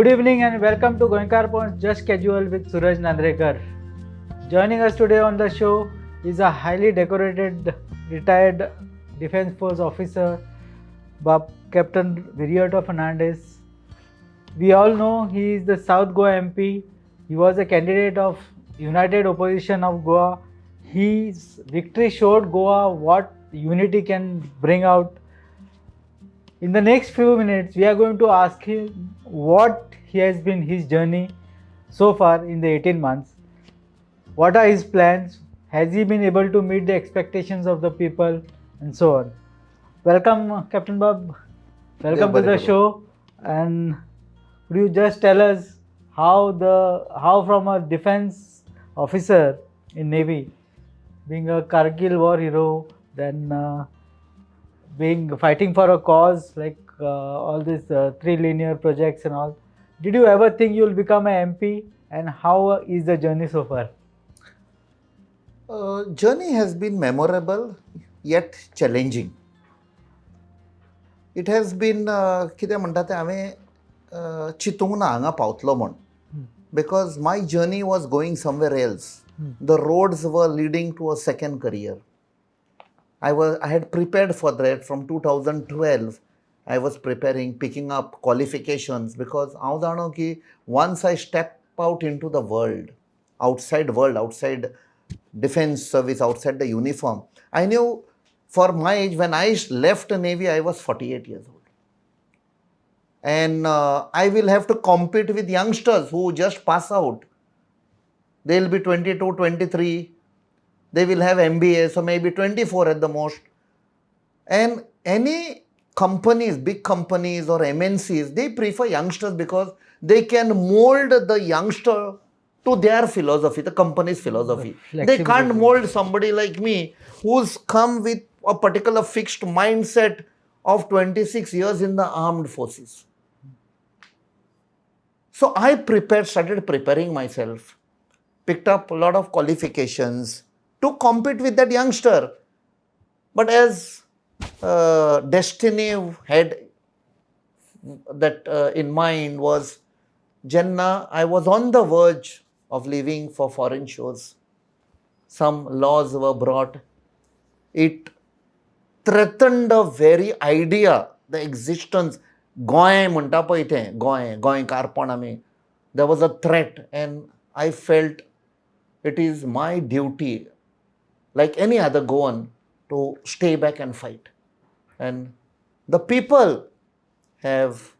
Good evening and welcome to Goemkarponn Just Casual with Suraj Nandrekar. Joining us today on the show is a highly decorated retired Defence Force officer, Capt Viriato Fernandes. We all know he is the South Goa MP. He was a candidate of United Opposition of Goa. His victory showed Goa what unity can bring out. In the next few minutes, we are going to ask him what has been his journey so far in the 18 months. What are his plans? Has he been able to meet the expectations of the people? And so on. Welcome, Captain Bob. Welcome to the show. And could you just tell us how from a defense officer in Navy, being a Kargil war hero, then fighting for a cause like all these three linear projects and all. Did you ever think you'll become an MP, and how is the journey so far? Journey has been memorable yet challenging. It has been कितें म्हणटा तें हांवें चिंतूंक ना हांगा पावतलो म्हण, because my journey was going somewhere else. The roads were leading to a second career. I had prepared for that from 2012. I was preparing, picking up qualifications, because हांव जाणो की once I step out into the world, outside defense service, outside the uniform, I knew for my age, when I left Navy, I was 48 years old. And I will have to compete with youngsters who just pass out. They'll be 22, 23. They will have MBA, so maybe 24 at the most. And any companies, big companies or MNCs, they prefer youngsters because they can mold the youngster to their philosophy, the company's philosophy. They can't mold somebody like me who's come with a particular fixed mindset of 26 years in the armed forces. So I started preparing myself, picked up a lot of qualifications to compete with that youngster. But as destiny had that in mind was, Jenna, I was on the verge of leaving for foreign shores. Some laws were brought. It threatened the very idea, the existence. Goemkarponn. There was a threat, and I felt it is my duty, like any other Goan, to stay back and fight. And the people have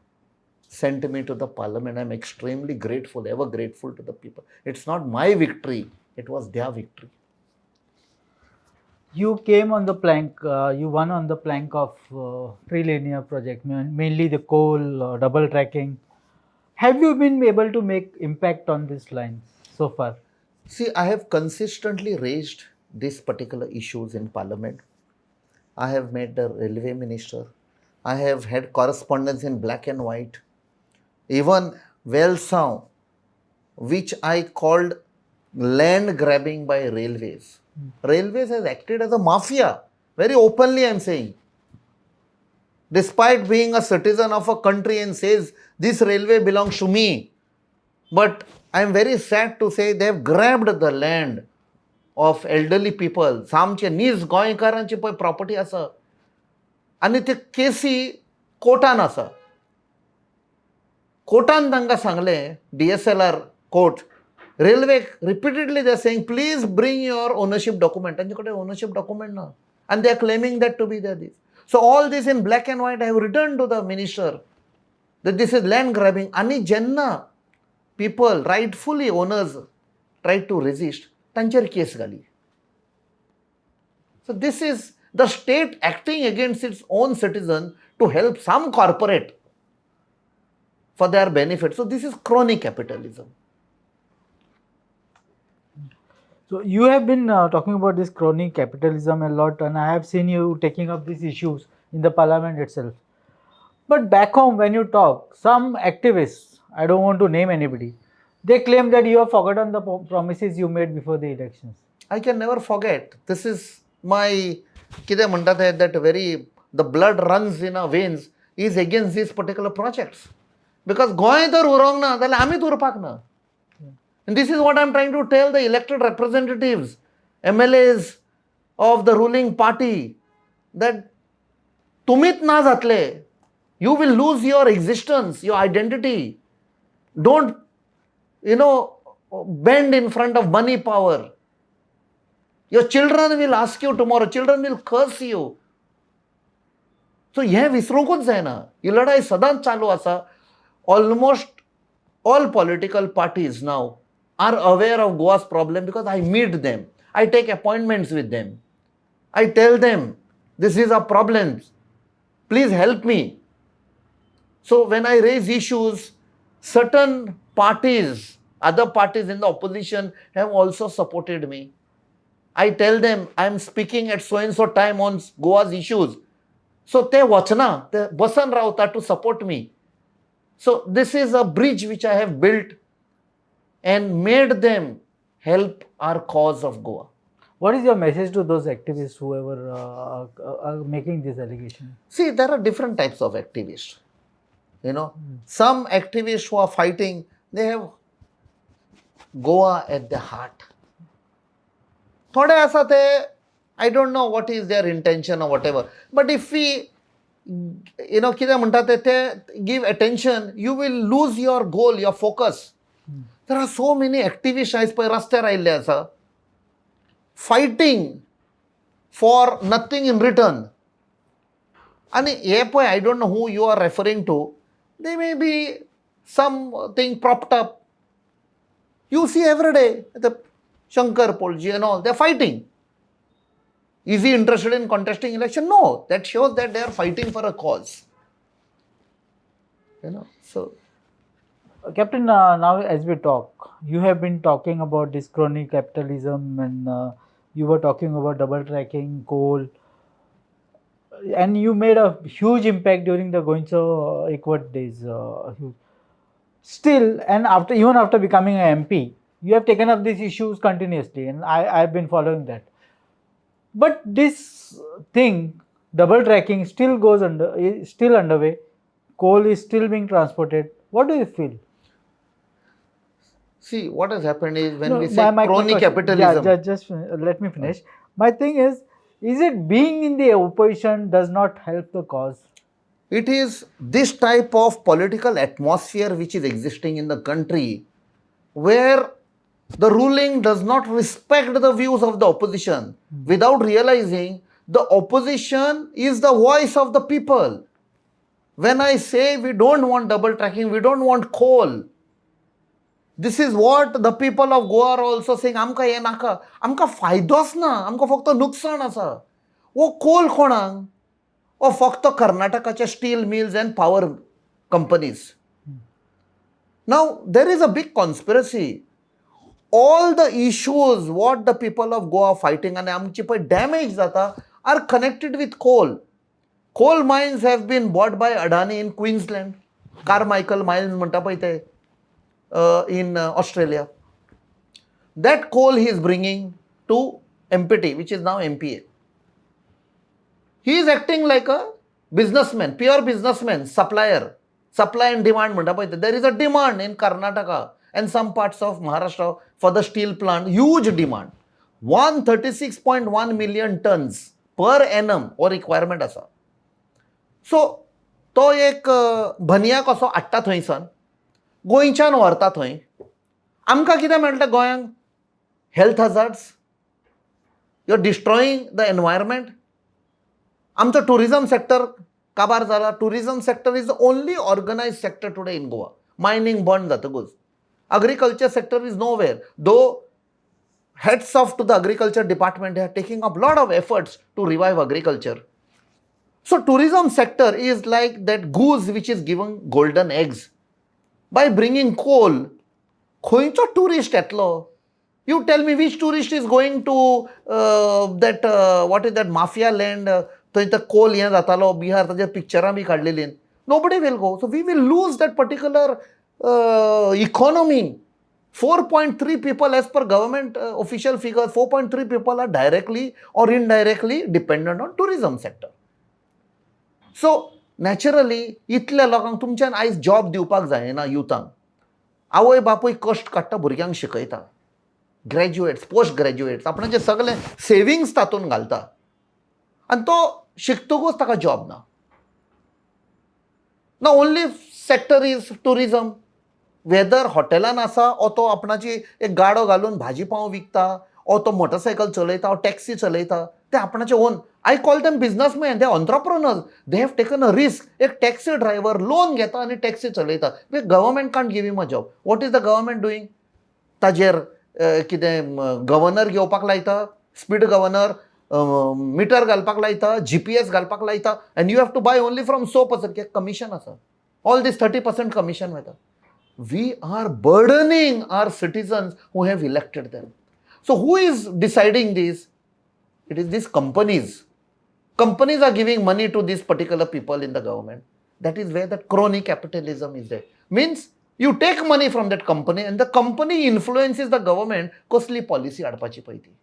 sent me to the parliament. I'm extremely grateful, ever grateful to the people. It's not my victory, it was their victory. You came on the plank, you won on the plank of three linear project, mainly the coal, double tracking. Have you been able to make impact on these lines so far? See, I have consistently raised these particular issues in parliament. I have met the railway minister. I have had correspondence in black and white. Even Welsound, which I called land grabbing by railways. Railways has acted as a mafia, very openly I'm saying. Despite being a citizen of a country and says, this railway belongs to me. But I'm very sad to say they have grabbed the land of elderly people. सामचे नीज गोंयकारांची पळय property आसा. आनी ते केसी कोर्टान आसा. कोर्टान तांकां सांगलें, DSLR court, railway repeatedly they are saying, please bring your ownership document. तांचे कडेन ownership document ना. And they are claiming that to be their this. So all this in black and white I have written to the minister that this is land grabbing. आनी जेन्ना people, rightfully owners, tried to resist, तांचेर case Ghali. So this is the state acting against its own citizen to help some corporate for their benefit. So this is crony capitalism. So you have been talking about this crony capitalism a lot, and I have seen you taking up these issues in the parliament itself. But back home when you talk, some activists, I don't want to name anybody, they claim that you have forgotten the promises you made before the elections. I can never forget. This is my, that very, the blood runs in our veins is against these particular projects. Because Goa जर उरोंक ना जाल्यार आमीच उरपाक ना. And this is what I am trying to tell the elected representatives, MLAs of the ruling party, that तुमीच ना जातले. You will lose your existence, your identity. Don't, bend in front of money power. Your children will ask you tomorrow, children will curse you. So हे विसरूंकूच जायना. ही लढाई सदांच चालू आसा. Almost all political parties now are aware of Goa's problem because I meet them. I take appointments with them. I tell them, this is a problem. Please help me. So when I raise issues, certain parties, other parties in the opposition have also supported me. I tell them I am speaking at so and so time on Goa's issues. So they wachna, they basan raota to support me. So this is a bridge which I have built and made them help our cause of Goa. What is your message to those activists who are making this allegation? See, there are different types of activists. Some activists who are fighting, they have Goa at their heart. थोडे आसा ते, I don't know what is their intention or whatever. But if we, कितें म्हणटा ते give attention, you will lose your goal, your focus. There are so many activists आयज पळय रस्त्यार आयिल्ले आसा, fighting for nothing in return. आनी हे पळय, I don't know who you are referring to. They may be something propped up. You see every day, the Shankar Polji and all, they're fighting. Is he interested in contesting election? No. That shows that they are fighting for a cause. So. Captain, now as we talk, you have been talking about this crony capitalism, and you were talking about double tracking, coal, and you made a huge impact during the Goenkarponn Equat days. Still, and even after becoming an MP, you have taken up these issues continuously, and I've been following that. But this thing, double tracking, is still underway. Coal is still being transported. What do you feel? See, what has happened is when we say crony capitalism. Yeah, just let me finish. My thing is it being in the opposition does not help the cause? It is this type of political atmosphere which is existing in the country, where the ruling does not respect the views of the opposition without realizing the opposition is the voice of the people. When I say we don't want double tracking, we don't want coal, this is what the people of Goa are also saying. आमकां हे नाका, आमकां फायदोच ना, आमकां फक्त नुकसाण आसा. वो कोल कोणाक? ओ फक्त कर्नाटकाच्या steel mills and power companies. Now, there is a big conspiracy. All the issues what the people of Goa are fighting and आमची पळय damage जाता are connected with coal. Coal mines have been bought by Adani in Queensland. Carmichael mines म्हणटा पळय ते in Australia. That coal he is bringing to MPT, which is now MPA. He is acting like a businessman, pure businessman, supplier. Supply and demand म्हणटा पळय. There is a demand in Karnataka and some parts of Maharashtra for the steel plant, huge demand. 136.1 million tons per annum or requirement asa. So, तो एक भनिया कसो हाडटा थंयसान, गोंयच्यान व्हरता थंय. आमकां कितें मेळटा गोंयांक? Health hazards. You are destroying the environment. आमचो टुरिझम सेक्टर काबार जाला. Tourism sector is the only organised sector today in Goa. Mining बंद जातकूच. Agriculture sector is nowhere. Though heads off to the agriculture department, they are taking up a lot of efforts to revive agriculture. So tourism sector is like that goose which is given golden eggs. By bringing coal, khoincho tourist etlo. You tell me which tourist is going to what is that mafia land, the coal here zatalo, Bihar, tajer picture bhi kadleli. Nobody will go. So we will lose that particular economy. 4.3 people as per government official figures, 4.3 people are directly or indirectly dependent on tourism sector. So naturally इतल्या लोकांक तुमच्यान आयज job दिवपाक जायना युथांक. आवय बापूय कश्ट काडटा भुरग्यांक शिकयता, ग्रॅज्युएट्स, पोस्ट ग्रॅज्युएट्स आपणाचे सगळे सेविंग्स तातूंत घालता आनी तो शिकतकूच ताका जॉब ना. ना only sector is tourism, whether हॉटेलान आसा ओ तो आपणाची एक गाडो घालून भाजी पाव विकता, ओ तो मोटरसायकल चलयता, ओ टॅक्सी चलयता, ते आपणाचे own. I call them businessman, they entrepreneurs, they have taken a risk. एक टॅक्सी ड्रायव्हर लोन घेता आनी टॅक्सी चलयता. Government can't give him a job. What is the government doing? ताजेर कितें गव्हर्नर घेवपाक लायता, स्पीड गव्हर्नर, मिटर घालपाक लायता, GPS घालपाक लायता, and you have to buy only from so person. Commission आसा, ऑल दीस 30% कमिशन वयता. We are burdening our citizens who have elected them. So who is deciding this? It is these companies. Companies are giving money to these particular people in the government. That is where that crony capitalism is there. Means you take money from that company and the company influences the government कसली policy हाडपाची पळय ती.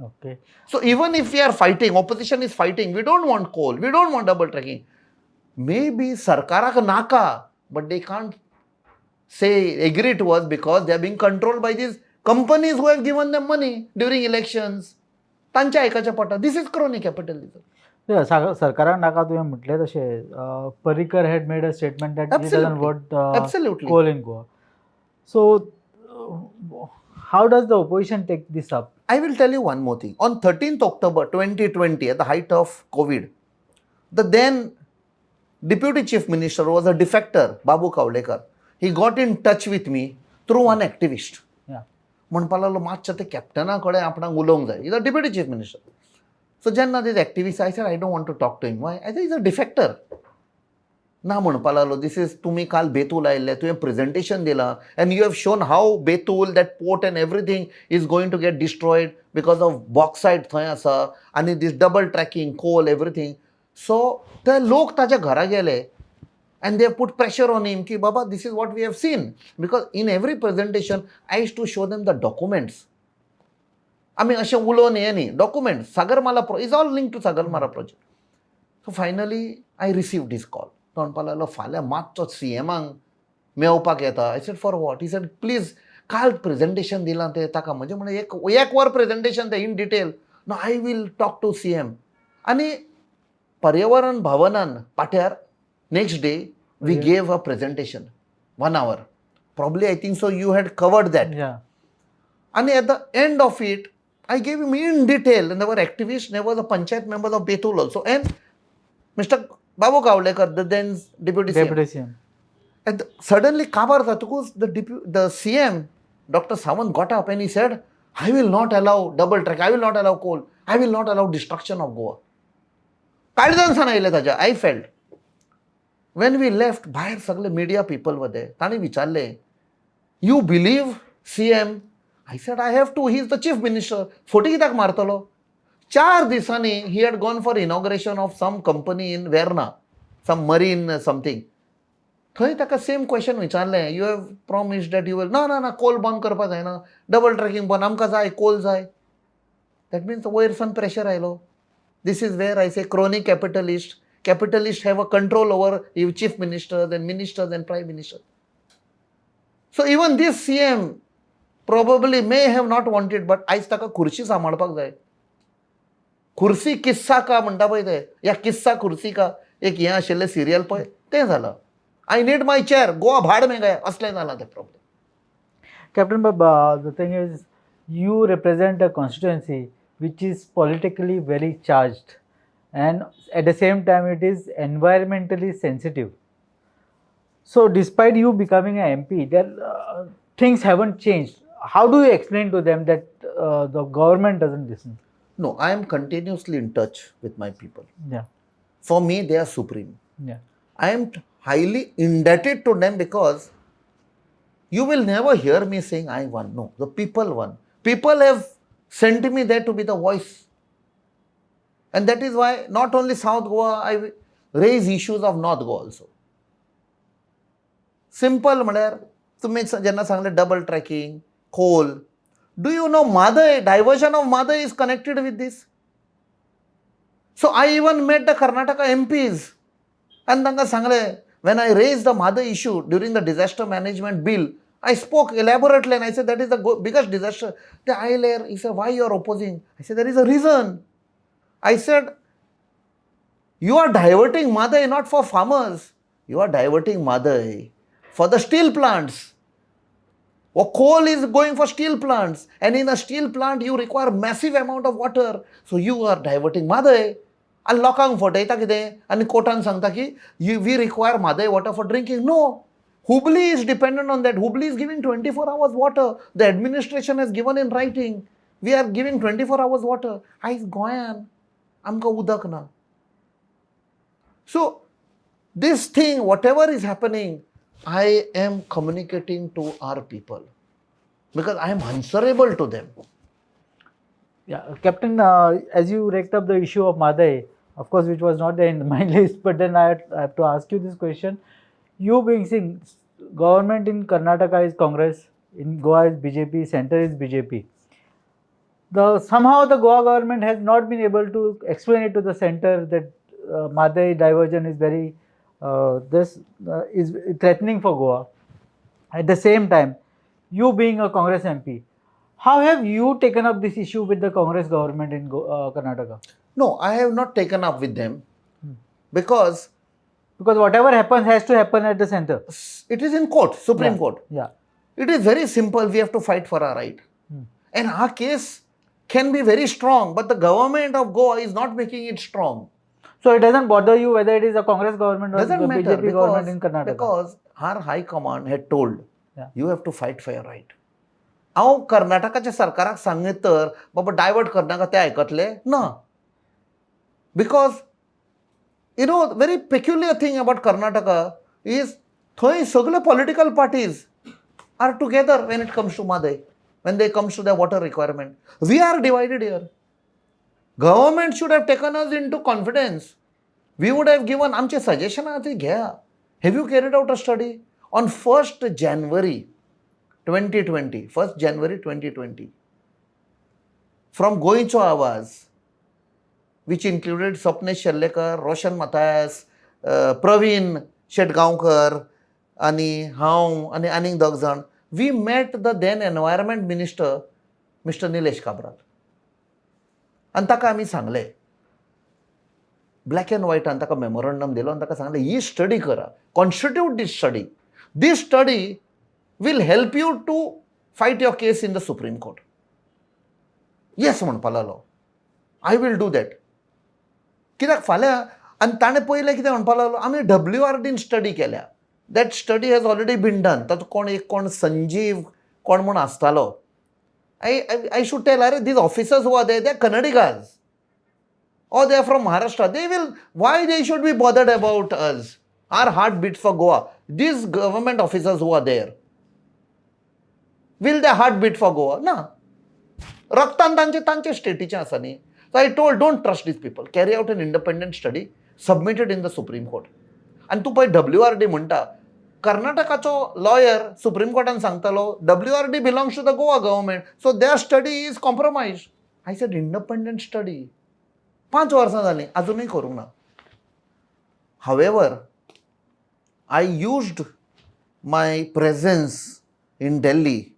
Okay. So even if we are fighting, opposition is fighting, we don't want coal, we don't want double tracking. Maybe sarkarak naka, but they can't say agree to us because they are being controlled by these companies who have given them money during elections. तांच्या ऐकाच्या पडटा. This is crony capitalism. सरकाराक नाका तुवें म्हटलें तशें Parrikar had made a statement that he doesn't want Absolutely. coal in Goa. So how does the opposition take this up? I will tell you one more thing. On 13th October 2020, at the height of COVID, the then Deputy Chief Minister was a defector, Babu Kavlekar. He got in touch with me through one activist. Yeah. म्हणपाक लागलो मातशें ते कॅप्टना कडेन आपणाक उलोवंक जाय. Is a deputy chief minister. So जेन्ना दीस activist I said I don't want to talk to him. Why? I said is a defector. ना म्हणपाक लागलो दीस इज तुमी काल बेतूल आयिल्ले, तुवें प्रेझेंटेशन दिलां and you have shown how Betul that port and everything is going to get destroyed because of bauxite थंय आसा आनी these double tracking coal everything. So ते लोक ताच्या घरा गेले and they have put pressure on him ki baba this is what we have seen, because in every presentation I used to show them the documents. I mean ashe ulon ye nahi, documents. Sagarmala is all linked to Sagarmala project. So finally I received his call. Tonpalalo falya matcho CM ang मेवपाक येता. I said for what? He said please काल presentation दिलां ते ताका म्हणजे म्हणे एक वर presentation ते in detail. No I will talk to CM. आनी पर्यावरण भवनान पाट्यार next day we gave a presentation 1 hour. Probably I think so you had covered that. Yeah. And at the end of it I gave him in detail, and there were activists, there was a panchayat member of Betul also, and Mr. Babu Kavlekar, the then deputy CM. And suddenly kabar because the CM Dr. Sawant got up and he said I will not allow double track, I will not allow coal, I will not allow destruction of Goa. काळजान सांगले ताच्या. I felt when we left, भायर सगळे media people were there. तांणी विचारले you believe CM? I said I have to, he is the chief minister. Forty कित्याक मारतलो? 4 दिसांनी he had gone for inauguration of some company in Verna, some marine something. थंय ताका same question विचारले you have promised that you will, ना कोल बंद करपाक जायना, double tracking बंद, आमकां जाय कोल जाय. That means वयरसान प्रेशर आयलो. This is where I say crony capitalist. Capitalists have a control over chief ministers and prime ministers. So even this CM probably may have not wanted, but आयज ताका खुर्ची सांबाळपाक जाय. खुर्सी किस्सा का म्हणटा पळय ते, या किस्सा खुर्सी का एक हें आशिल्लें सिरियल पळय तें जालां. I need my chair, Goa भाड में गया, असलें जालां तें problem. Captain Baba, the thing is you represent a constituency which is politically very charged, and at the same time it is environmentally sensitive. So despite you becoming an MP, things haven't changed. How do you explain to them that the government doesn't listen? No, I am continuously in touch with my people. Yeah. For me, they are supreme. Yeah. I am highly indebted to them because you will never hear me saying I won. No, the people won. People have sent me there to be the voice. And that is why not only South Goa, I raise issues of North Goa also. Simple म्हळ्यार तुम्ही जेन्ना सांगले double tracking, coal. Do you know Mahadayi, diversion of Mahadayi is connected with this? So I even met the Karnataka MPs आनी तांकां सांगलें, when I raised the Mada issue during the disaster management bill, I spoke elaborately and I said that is the biggest disaster. The ILR, he said, why you are opposing? I said, there is a reason. I said, you are diverting Mahadayi not for farmers. You are diverting Mahadayi for the steel plants. Or coal is going for steel plants. And in a steel plant, you require massive amount of water. So you are diverting Mahadayi. And लोकांक फटयता कितें आनी कोर्टान सांगता की we require Mahadayi water for drinking. No. Hubli is dependent on that. Hubli is giving 24 hours water. The administration has given in writing. We are giving 24 hours water. Aयज गोंयान आमकां उदक ना. So, this thing, whatever is happening, I am communicating to our people because I am answerable to them. Yeah, Captain, as you raked up the issue of Mahadayi, of course, which was not there in my list, but then I have to ask you this question. You being saying government in Karnataka is Congress, in Goa is BJP, center is BJP. Somehow the Goa government has not been able to explain it to the center that Mahadayi diversion is very is threatening for Goa. At the same time, you being a Congress MP, how have you taken up this issue with the Congress government in Karnataka? No, I have not taken up with them because whatever happens has to happen at the center. it is in court, Supreme Court. Yeah. It is very simple. We have to fight for our right. And our case can be very strong, but the government of Goa is not making it strong. So it doesn't bother you whether it is a Congress government or Doesn't the matter BJP government in Karnataka? because our high command had told, you have to fight for your right. हांव कर्नाटकाच्या सरकाराक सांगीत तर बाबा divert करनाका ते आयकतले ना. Because very peculiar thing about Karnataka is थंय सगळे political parties are together when it comes to Mahadayi, when they comes to the water requirement. We are divided here. Government should have taken us into confidence. We would have given आमचे suggestion आहात घ्या. Have you carried out a study? On 1st January 2020, from Goincho Awaz, which included Sapnesh Shellekar, Roshan Matthias, Praveen Shetgaonkar, Ani Haum, Ani Aning Dagzan, we met the then Environment Minister, Mr. Nilesh Kabral. And ताका आमी सांगले, black and white and ताका memorandum दिलो and ताका सांगले, ही study करा, constitute this study. This study will help you to fight your case in the Supreme Court. Yes, म्हणपाक लागलो. I will do that. कित्याक फाल्यां आनी ताणें पयलें कितें म्हणपाक लागलो, आमी WRDन स्टडी केल्या. That study has already been done. तातूं कोण संजीव कोण म्हूण आसतालो. I should tell, these officers who are there, they are Kannadigas. Or they are from Maharashtra. Why they should be bothered about us? Our heart beats for Goa. These government officers who are there, will their heart beat for Goa? No. Raktan तांचे स्टेटीचे आसा न्ही. So I told, don't trust these people. Carry out an independent study, submit it in the Supreme Court. And तूं पळय WRD म्हणटा, कर्नाटकाचो lawyer Supreme Courtan सांगतालो, WRD belongs to the Goa government, so their study is compromised. I said, independent study. 5 वर्सां जालीं, अजूनय करूंक ना. However, I used my presence in Delhi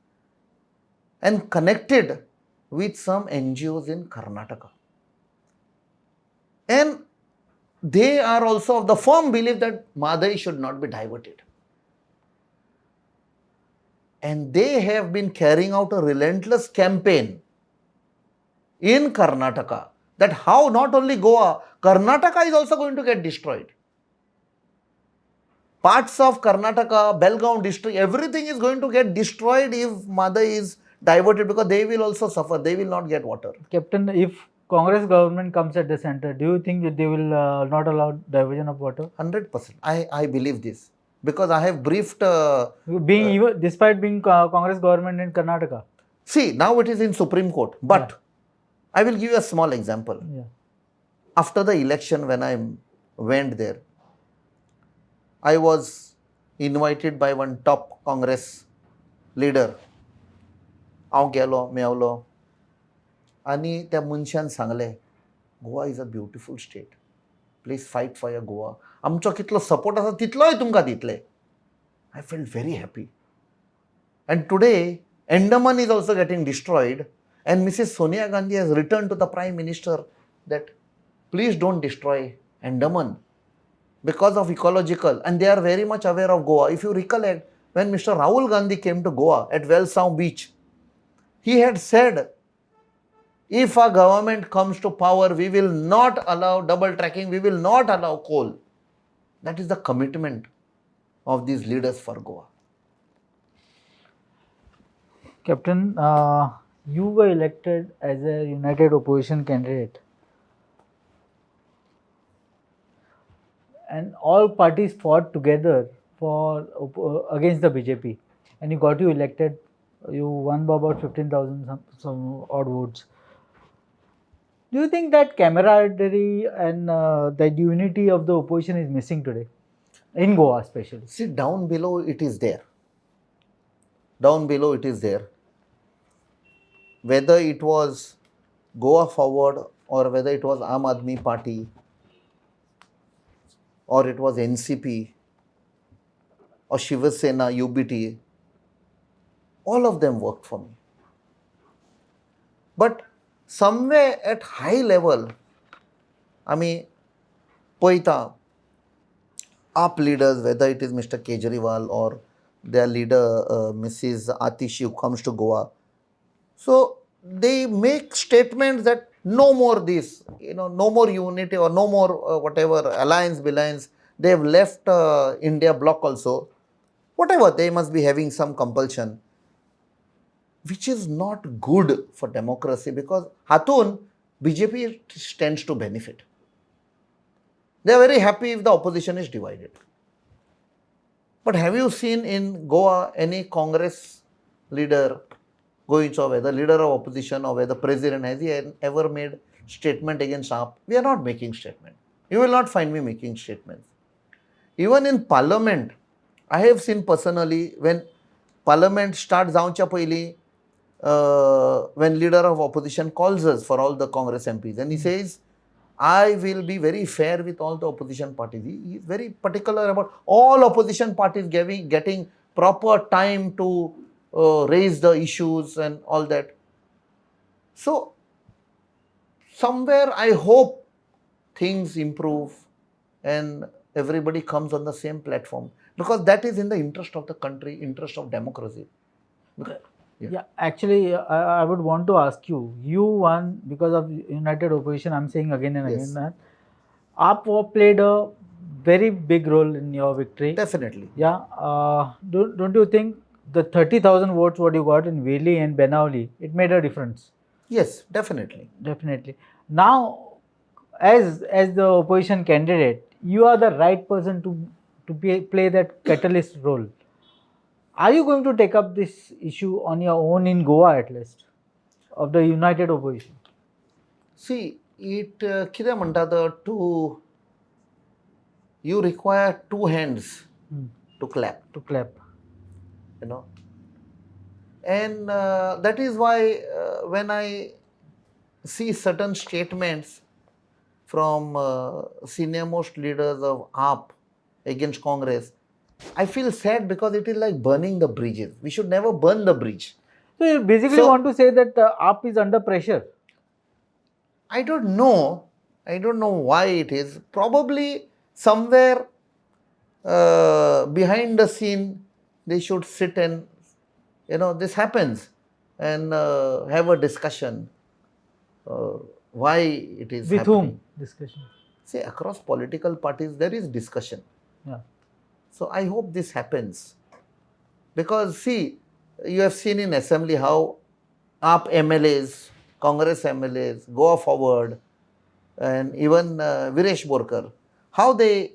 and connected with some NGOs in Karnataka. And they are also of the firm belief that Mahadayi should not be diverted. And they have been carrying out a relentless campaign in Karnataka that how not only Goa, Karnataka is also going to get destroyed. Parts of Karnataka, Belgaum district, everything is going to get destroyed if Mahadayi is diverted because they will also suffer. They will not get water. Captain, if Congress government comes at the center, do you think that they will not allow diversion of water? 100%. I believe this because I have briefed. Despite being Congress government in Karnataka. See, now it is in Supreme Court, but I will give you a small example. Yeah. After the election, when I went there, I was invited by one top Congress leader. हांव गेलो मेवलो आनी त्या मनशान सांगलें, Goa is a beautiful state. Please fight for your Goa. आमचो कितलो support आसा तितलोय तुमकां दितले. I felt very happy. And today, Andaman is also getting destroyed, and Mrs. Sonia Gandhi has written to the Prime Minister that please don't destroy Andaman because of ecological, and they are very much aware of Goa. If you recollect, when Mr. Rahul Gandhi came to Goa at Welsound Beach, he had said, if our government comes to power, we will not allow double tracking, we will not allow coal. That is the commitment of these leaders for Goa. Captain, you were elected as a united opposition candidate, and all parties fought together for against the BJP, and you elected. You won by about 15,000 some odd votes. Do you think that camaraderie and that unity of the opposition is missing today, in Goa especially? See, down below it is there. Down below it is there. Whether it was Goa Forward or whether it was Aam Aadmi Party or it was NCP or Shiva Sena, UBT, all of them worked for me. But somewhere at high level, Poita, AAP leaders, whether it is Mr. Kejriwal or their leader Mrs. Atishi who comes to Goa, so they make statements that no more this, no more unity or no more whatever alliance. They have left India bloc also. Whatever, they must be having some compulsion, which is not good for democracy because Hatun, BJP tends to benefit. They are very happy if the opposition is divided. But have you seen in Goa any Congress leader going so whether leader of opposition or whether president, has he ever made statement against AAP? We are not making statement. You will not find me making statements. Even in parliament, I have seen personally when parliament starts जावच्या पयली, when leader of opposition calls us for all the Congress MPs and he says, I will be very fair with all the opposition parties. He is very particular about all opposition parties getting proper time to raise the issues and all that. So, somewhere I hope things improve and everybody comes on the same platform because that is in the interest of the country, interest of democracy. Yeah, actually, I would want to ask you, you won because of united opposition, I'm saying again and again that AAP played a very big role in your victory. Definitely. Yeah, don't you think the 30,000 votes what you got in Veli and Benauli, it made a difference? Yes, definitely. Definitely. Now, as the opposition candidate, you are the right person to play that catalyst role. Are you going to take up this issue on your own in Goa at least, of the united opposition? See, it कितें म्हणटा to you require two hands to clap. To clap. And that is why when I see certain statements from senior most leaders of AAP against Congress, I feel sad because it is like burning the bridges. We should never burn the bridge. So you basically want to say that AAP is under pressure? I don't know. I don't know why it is. Probably somewhere behind the scene, they should sit and, this happens and have a discussion. Why it is with happening. Whom discussion? See, across political parties, there is discussion. Yeah. So I hope this happens. Because see, you have seen in assembly how AAP MLAs, Congress MLAs, Goa Forward, and even Viresh Borkar, how they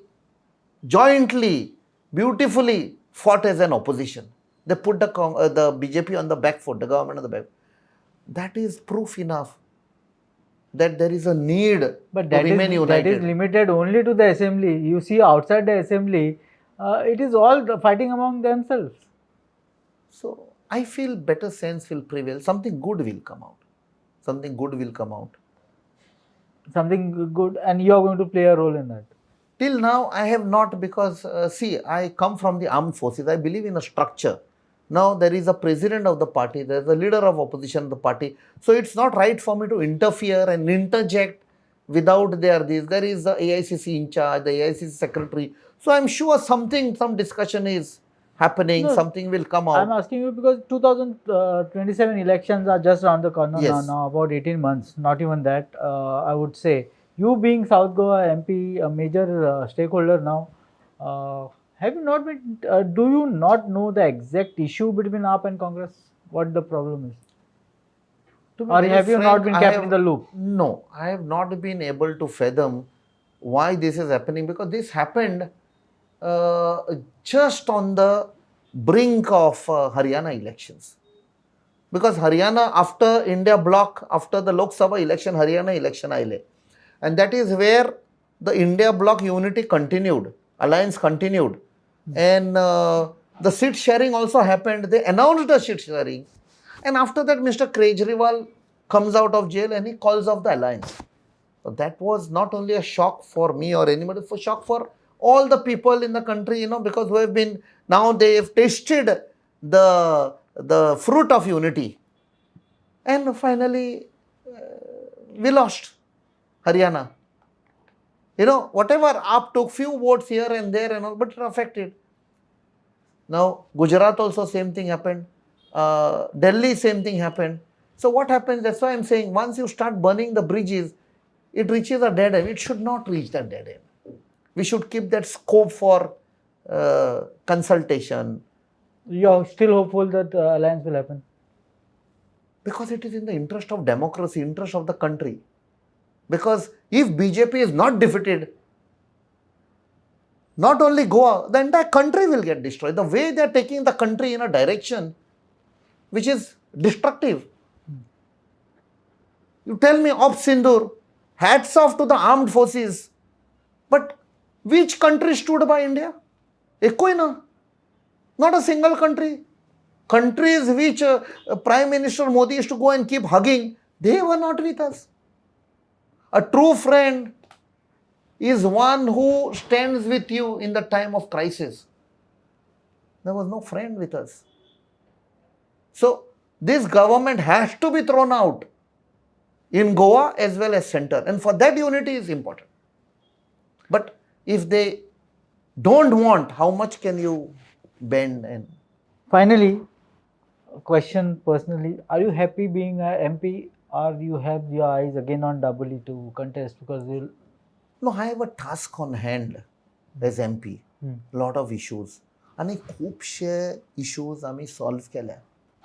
jointly, beautifully fought as an opposition. They put the BJP on the back foot, the government on the back. That is proof enough that there is a need to remain united. That is limited only to the assembly. You see outside the assembly, it is all fighting among themselves. So I feel better sense will prevail. Something good will come out. Something good will come out. something good, and you are going to play a role in that. Till now, I have not, because see, I come from the armed forces. I believe in a structure. Now there is a president of the party, there is a leader of opposition of the party. So it's not right for me to interfere and interject without this. There is the AICC in charge, the AICC secretary. So I'm sure some discussion is happening, No, something will come I'm out. asking you because 2027 elections are just around the corner Yes. now, about 18 months, not even that, I would say. You being South Goa MP, a major stakeholder now, have you not been, do you not know the exact issue between AAP and Congress? What the problem is? To be Or very have you not frank, been kept in the loop? I have not been able to fathom why this is happening, because this happened uh, just on the brink of Haryana elections. Because Haryana, after India bloc, after the Lok Sabha election, Haryana election aile. And that is where the India bloc unity continued, alliance continued. And the seat sharing also happened. They announced the seat sharing. And after that, Mr. Kejriwal comes out of jail and he calls off the alliance. So that was not only a shock for me or anybody, for shock for all the people in the country, because who have been, now they have tasted the fruit of unity. And finally, we lost Haryana. Whatever AAP took few votes here and there and all, but it affected. Now, Gujarat also same thing happened. Delhi same thing happened. So what happens, that's why I'm saying, once you start burning the bridges, it reaches a dead end. It should not reach that dead end. We should keep that scope for consultation. You are still hopeful that the alliance will happen? Because it is in the interest of democracy, interest of the country. Because if BJP is not defeated, not only Goa, the entire country will get destroyed. The way they are taking the country in a direction which is destructive. You tell me, Op Sindur, hats off to the armed forces. But which country stood by India? Ekoi na. Not a single country. Countries which Prime Minister Modi used to go and keep hugging, they were not with us. A true friend is one who stands with you in the time of crisis. There was no friend with us. So, this government has to be thrown out in Goa as well as center. And for that, unity is important. But if they don't want, how much can you bend? And Finally, a question personally, are you happy being a MP, or you have your eyes again on doubly to contest? Because you'll... No, I have a task on hand as MP. Lot of issues. आणि खूपशे issues आम्ही solve केल्या.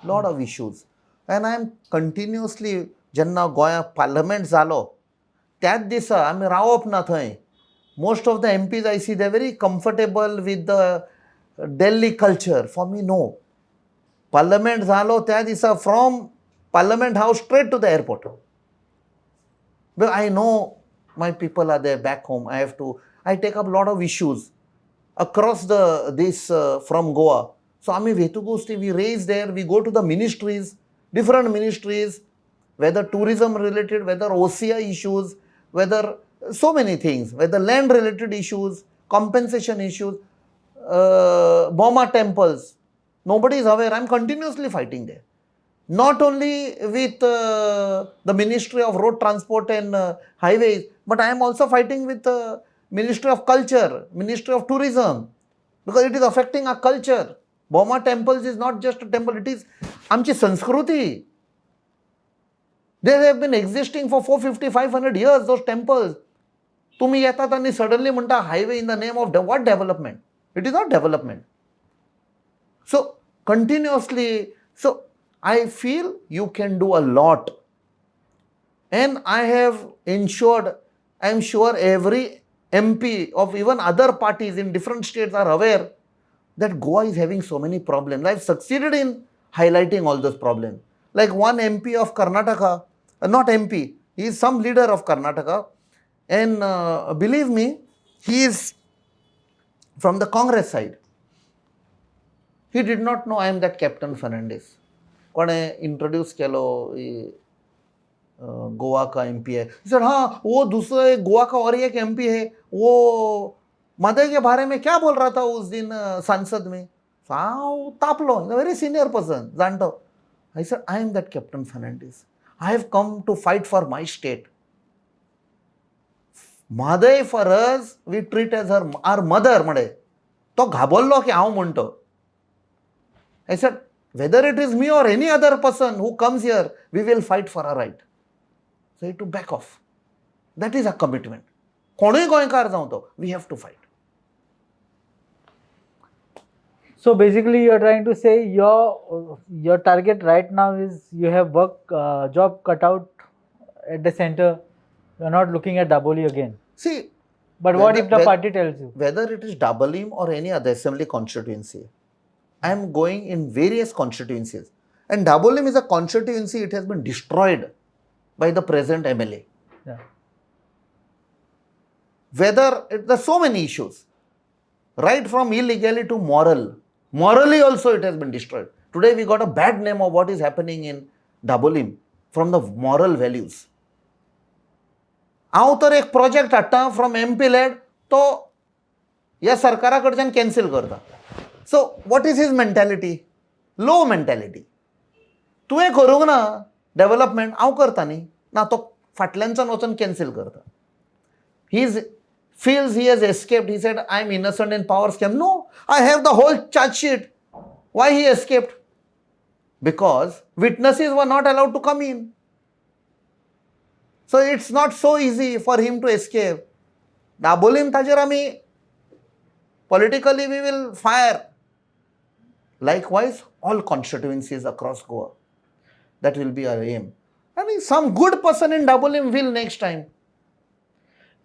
Lot of issues. And I am continuously, जेन्ना गोंया parliament जालो, त्याच दिसा आम्ही रावप ना थंय. Most of the MPs I see, they are very comfortable with the Delhi culture. For me, no. Parliament झालो त्या दिसा, from Parliament House straight to the airport. But I know my people are there back home. I take up a lot of issues across from Goa. So Ami Vetugosti, we raise there, we go to the ministries, different ministries, whether tourism related, whether OCI issues, whether so many things, whether land related issues, compensation issues, Boma temples. Nobody is aware. I'm continuously fighting there. Not only with the Ministry of Road Transport and Highways, but I am also fighting with the Ministry of Culture, Ministry of Tourism, because it is affecting our culture. Boma temples is not just a temple, it is Amchi Sanskruti. They have been existing for 450, 500 years, those temples. Tumi yetat and suddenly munta highway in the name of what development? It is not development. So, continuously, I feel you can do a lot. And I have ensured, I am sure every MP of even other parties in different states are aware that Goa is having so many problems. I have succeeded in highlighting all those problems. Like one MP of Karnataka, not MP, he is some leader of Karnataka. And believe me, he is from the Congress side. He did not know I am that Capt Viriato Fernandes. कोणे introduce केलो गोवा का MP है. He said, हाँ वो दूसरा एक गोवा का और एक एमपी है, वो मदई के बारे में क्या बोल रहा था उस दिन संसद में. तापलो, वेरी सीनियर पर्सन, जानतो. I said, I am that Captain Fernandes. I have come to fight for my state. Mahadayi for us, we treat as our mother. Mhadei. तो घाबरलो की हांव म्हणतो. I said, whether it is me or any other person who comes here, we will fight for our right. So to back off. That is a commitment. कोणीय गोंयकार जावं तो, we have to fight. So basically, you are trying to say your target right now is you have job cut out at the center. You are not looking at Daboli again. See, but what if the party tells you? Whether it is Dabolim or any other assembly constituency, I am going in various constituencies. And Dabolim is a constituency, it has been destroyed by the present MLA. Yeah. There's so many issues, right from illegality to moral. Morally also it has been destroyed. Today we got a bad name of what is happening in Dabolim from the moral values. हांव तर एक project हाडटा from MP lead, तो ह्या सरकारा कडच्यान cancel करता. So what is his mentality? Low mentality. तुवें करूंक ना डेव्हलपमेंट, हांव करता न्ही, ना तो फाटल्यानच्यान वचून कॅन्सील करता. Feels he has escaped. He said, I am innocent in power scam. No, I have the whole charge sheet. Why he escaped? Because witnesses were not allowed to come in. So it's not so easy for him to escape. Dabolim tajer ami politically we will fire. Likewise, all constituencies across Goa. That will be our aim. I mean, some good person in Dabolim will next time.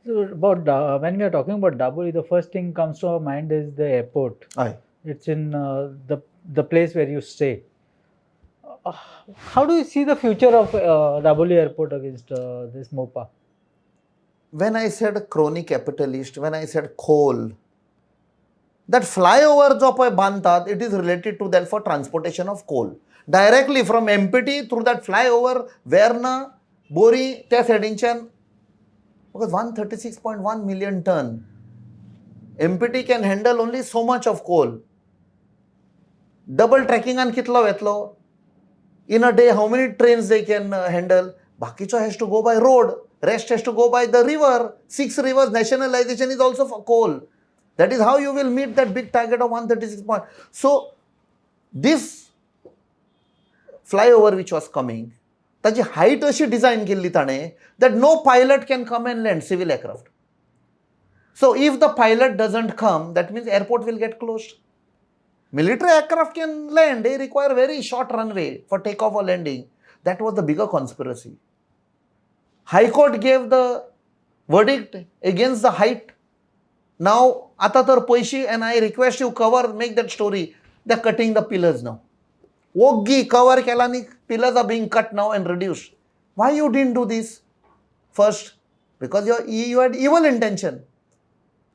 So when we are talking about Daboli, the first thing comes to our mind is the airport. Aye. It's in the place where you stay. How do you see the future of Daboli airport against this MOPA? When I said crony capitalist, when I said coal, that flyover jo pay bandhat, it is related to that for transportation of coal. Directly from MPT through that flyover, Verna, Bori, त्या साइडींच्यान, because 136.1 million ton. MPT can handle only so much of coal. Double tracking and kitlo vetlo. In a day, how many trains they can handle? Bakicho has to go by road. Rest has to go by the river. 6 rivers nationalization is also for coal. That is how you will meet that big target of 136 point. So, this flyover which was coming, ताची height अशी design केल्ली ताणे that no pilot can come and land civil aircraft. So if the pilot doesn't come, that means airport will get closed. Military aircraft can land, they require very short runway for takeoff or landing. That was the bigger conspiracy. High Court gave the verdict against the height. Now, आता तर पैसे, and I request you make that story. They're cutting the pillars now. Oggi cover kelani, pillars are being cut now and reduced. Why you didn't do this first? Because you had evil intention.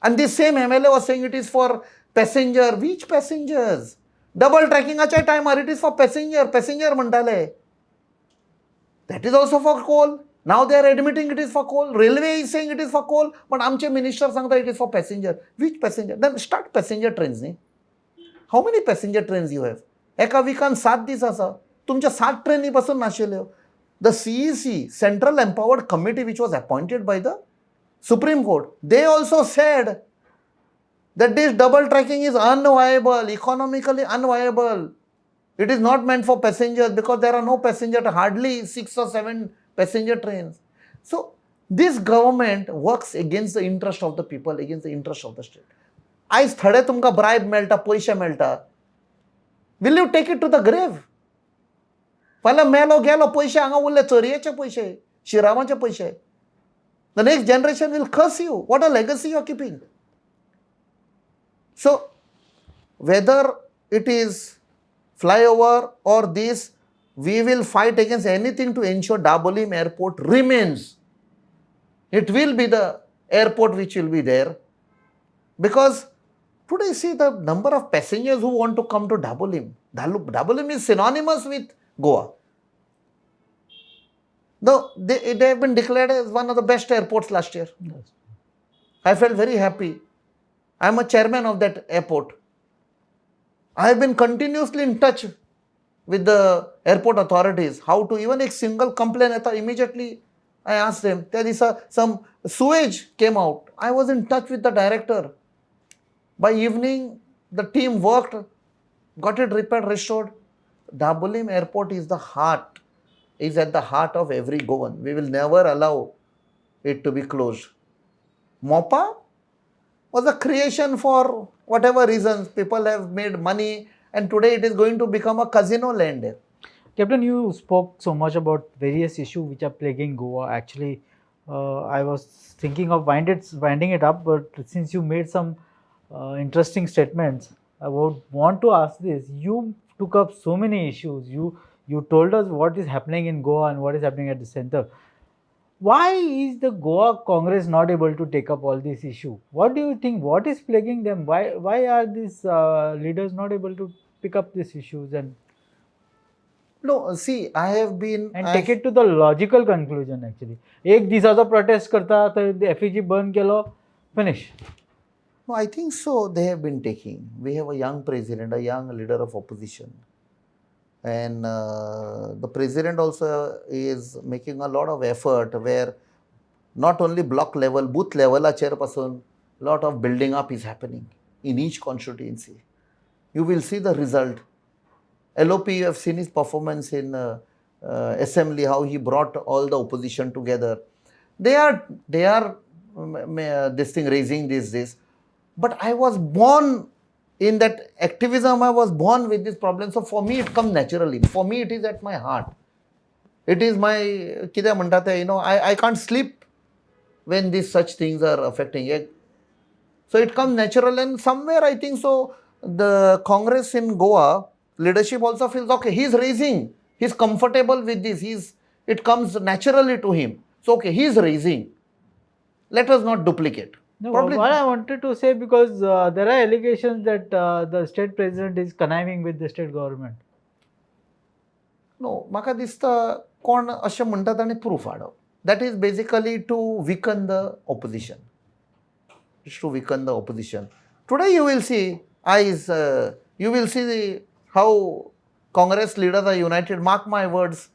And this same MLA was saying it is for passenger. Which passengers? Double tracking acha timer, it is for passenger mantale. That is also for coal. Now they are admitting it is for coal. Railway is saying it is for coal, but amche minister sangta it is for passenger. Which passenger? Then start passenger trains. Ne? How many passenger trains you have? एका विकान 7 दीस आसा, तुमच्या 7 trainee पासून नाशिल्ल्यो. The CEC, Central Empowered Committee, which was appointed by the Supreme Court, they also said that this double tracking is unviable, economically unviable. It is not meant for passengers because there are no passengers, hardly 6 or 7 passenger trains. So this government works against the interest of the people, against the interest of the state. आयज थोडे तुमकां bribe मेळटा, पैसे मेळटा. Will you take it to the grave? फाल्यां मेलो गेलो पैसे हांगा उरले चोरयेचे पैसे, शिरामाचे पैसे. The next generation will curse you. What a legacy you are keeping. So, whether it is flyover or this, we will fight against anything to ensure Dabolim airport remains. It will be the airport which will be there. Because today, see the number of passengers who want to come to Dabolim. Dabolim is synonymous with Goa. They have been declared as one of the best airports last year. Yes. I felt very happy. I am a chairman of that airport. I have been continuously in touch with the airport authorities, how to, even a single complaint, immediately I asked them. There is some sewage came out. I was in touch with the director. By evening, the team worked, got it repaired, restored. Dabolim airport is at the heart of every Goan. We will never allow it to be closed. Mopa was a creation for whatever reasons. People have made money, and today it is going to become a casino land there. Captain, you spoke so much about various issues which are plaguing Goa. Actually, I was thinking of winding it up, but since you made some interesting statements, I would want to ask this. You took up so many issues. You told us what is happening in Goa and what is happening at the center. Why is the Goa Congress not able to take up all these issues? What do you think? What is plaguing them? Why are these leaders not able to pick up these issues and No, see, I have been... take it to the logical conclusion actually? एक दिसाचो protest करता तर FEG burn Kelo, finish. No, I think so. They have been taking. We have a young president, a young leader of opposition. And the president also is making a lot of effort where not only block level, booth level, a chairperson, lot of building up is happening in each constituency. You will see the result. LOP, you have seen his performance in assembly, how he brought all the opposition together. They are this thing raising this. But I was born in that activism. I was born with this problem. So for me, it comes naturally. For me, it is at my heart. It is my, I can't sleep when these such things are affecting it. So it comes natural, and somewhere I think so the Congress in Goa leadership also feels, okay, he's raising, he's comfortable with this, it comes naturally to him. So okay, he's raising. Let us not duplicate. No, Probably, what I wanted to say, because there are allegations that the state president is conniving with the state government. No, म्हाका दिसता कोण अशें म्हणटा ताणें proof हाडप. That is basically to weaken the opposition. It's to weaken the opposition. Today you will see how Congress leaders are united. Mark my words.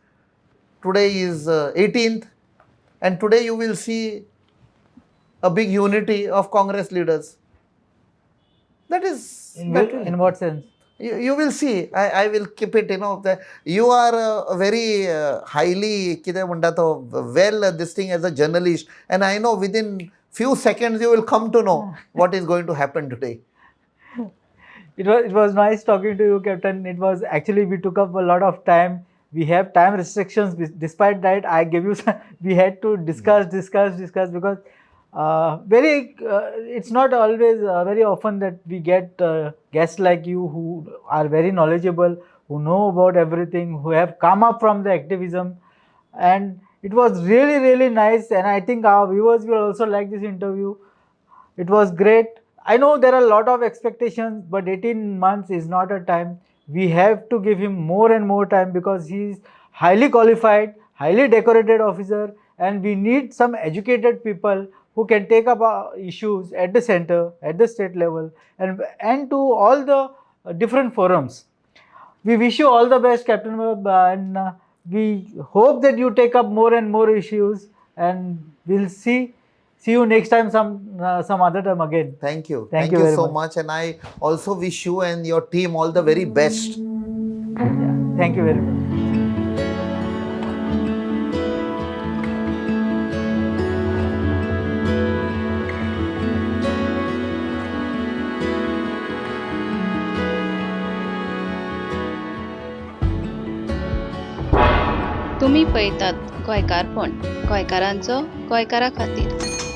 Today is 18th, and today you will see a big unity of Congress leaders. That is... In what sense? You will see. I will keep it, you are a very highly, this thing as a journalist, and I know within few seconds you will come to know what is going to happen today. It was nice talking to you, Captain. It was actually, we took up a lot of time. We have time restrictions. Despite that, I gave you we had to discuss because it's not always very often that we get guests like you who are very knowledgeable, who know about everything, who have come up from the activism, and it was really nice, and I think our viewers will also like this interview. It was great. I know there are a lot of expectations, but 18 months is not a time. We have to give him more and more time because he is highly qualified, highly decorated officer, and we need some educated people who can take up issues at the center, at the state level, and to all the different forums. We wish you all the best, Captain, and we hope that you take up more and more issues, and we'll see you next time some other time again. Thank you. Thank you you very so much. much, and I also wish you and your team all the very best. Yeah, thank you very much. तुम्ही पळयतात गोंयकारपण, गोंयकारांचो गोंयकारा खातीर.